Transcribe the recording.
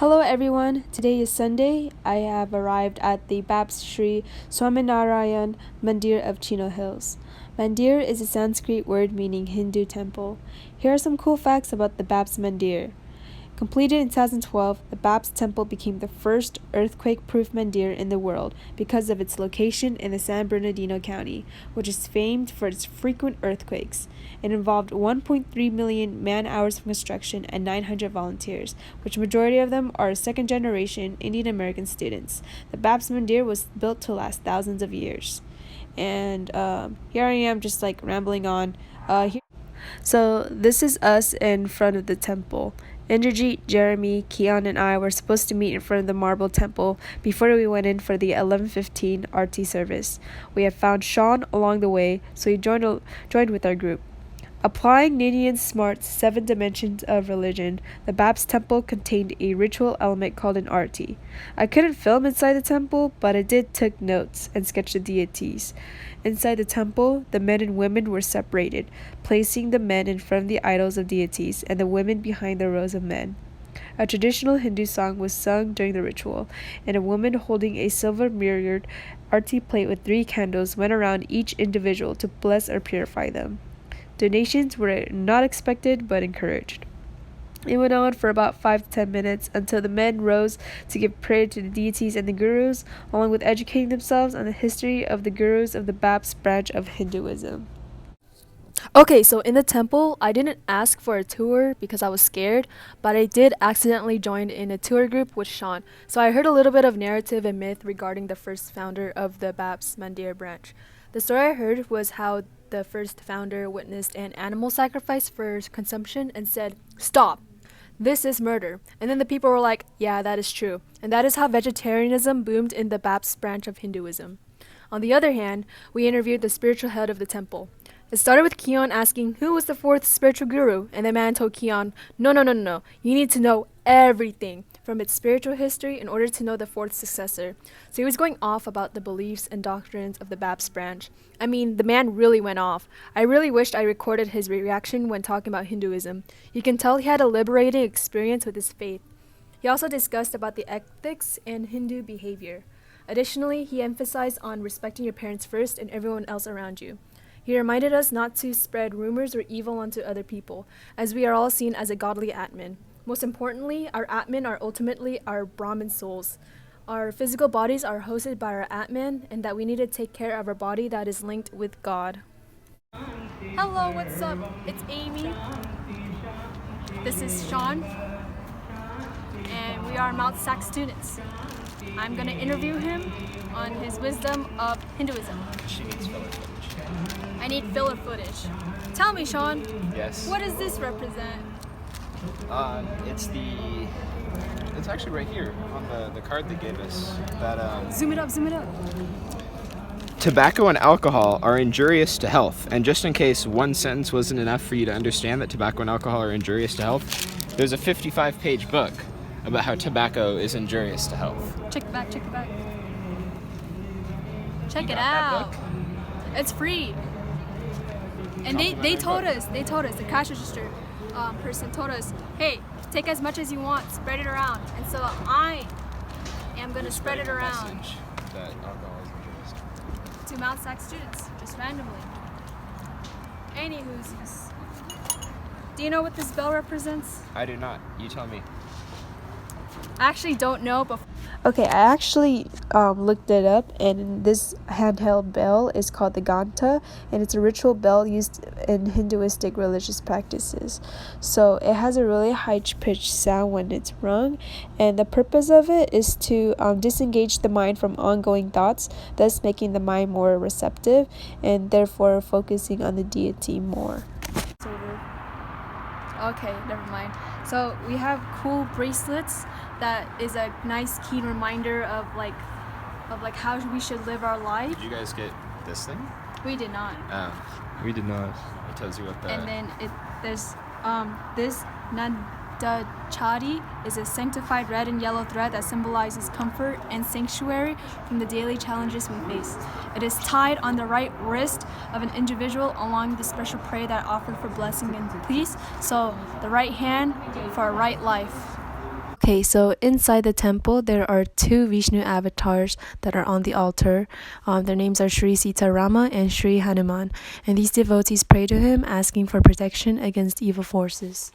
Hello everyone, today is Sunday. I have arrived at the Baps Sri Swaminarayan Mandir of Chino Hills. Mandir is a Sanskrit word meaning Hindu temple. Here are some cool facts about the Baps Mandir. Completed in 2012, the Baps Temple became the first earthquake-proof mandir in the world because of its location in the San Bernardino County, which is famed for its frequent earthquakes. It involved 1.3 million man-hours of construction and 900 volunteers, which majority of them are second-generation Indian American students. The Baps Mandir was built to last thousands of years. And here I am just like rambling on. So this is us in front of the temple. Indrajit, Jeremy, Keon, and I were supposed to meet in front of the marble temple before we went in for the 11:15 RT service. We had found Sean along the way, so he joined with our group. Applying Ninian Smart's 7 dimensions of religion, the Baps temple contained a ritual element called an arti. I couldn't film inside the temple, but I did take notes and sketch the deities. Inside the temple, the men and women were separated, placing the men in front of the idols of deities and the women behind the rows of men. A traditional Hindu song was sung during the ritual, and a woman holding a silver mirrored arti plate with 3 candles went around each individual to bless or purify them. Donations were not expected but encouraged. It went on for about 5 to 10 minutes until the men rose to give prayer to the deities and the gurus, along with educating themselves on the history of the gurus of the Baps branch of Hinduism. Okay, so in the temple, I didn't ask for a tour because I was scared, but I did accidentally join in a tour group with Sean. So I heard a little bit of narrative and myth regarding the first founder of the Baps Mandir branch. The story I heard was how the first founder witnessed an animal sacrifice for consumption and said, "Stop! This is murder." And then the people were like, "Yeah, that is true." And that is how vegetarianism boomed in the Baps branch of Hinduism. On the other hand, we interviewed the spiritual head of the temple. It started with Keon asking who was the 4th spiritual guru, and the man told Keon, No. You need to know everything from its spiritual history in order to know the 4th successor. So he was going off about the beliefs and doctrines of the Baps branch. I mean, the man really went off. I really wished I recorded his reaction when talking about Hinduism. You can tell he had a liberating experience with his faith. He also discussed about the ethics and Hindu behavior. Additionally, he emphasized on respecting your parents first and everyone else around you. He reminded us not to spread rumors or evil onto other people, as we are all seen as a godly Atman. Most importantly, our Atman are ultimately our Brahmin souls. Our physical bodies are hosted by our Atman, and that we need to take care of our body that is linked with God. Hello, what's up? It's Amy. This is Sean. And we are Mount Sac students. I'm going to interview him on his wisdom of Hinduism. She needs filler footage. I need filler footage. Tell me, Sean. Yes. What does this represent? It's actually right here on the card they gave us. That Zoom it up. tobacco and alcohol are injurious to health. And just in case one sentence wasn't enough for you to understand that tobacco and alcohol are injurious to health, there's a 55-page book about how tobacco is injurious to health. Check it back. Check You it got that out. book? It's free. And they told us, the cash register person told us, hey, take as much as you want, spread it around. And so I am going to spread it around Message that alcohol is injurious to Mount Sac students, just randomly. Anywho's, do you know what this bell represents? I do not. You tell me. I actually don't know, but okay, I actually looked it up, and this handheld bell is called the Ghanta, and it's a ritual bell used in Hinduistic religious practices. So it has a really high-pitched sound when it's rung, and the purpose of it is to disengage the mind from ongoing thoughts, thus making the mind more receptive, and therefore focusing on the deity more. It's over. Okay, never mind. So we have cool bracelets that is a nice keen reminder of like how we should live our life. Did you guys get this thing? We did not. We did not. It tells you what the... And then there's this Nandachari is a sanctified red and yellow thread that symbolizes comfort and sanctuary from the daily challenges we face. It is tied on the right wrist of an individual along the special prayer that offered for blessing and peace. So the right hand for a right life. Okay, so inside the temple, there are two Vishnu avatars that are on the altar. Their names are Sri Sita Rama and Sri Hanuman. And these devotees pray to him, asking for protection against evil forces.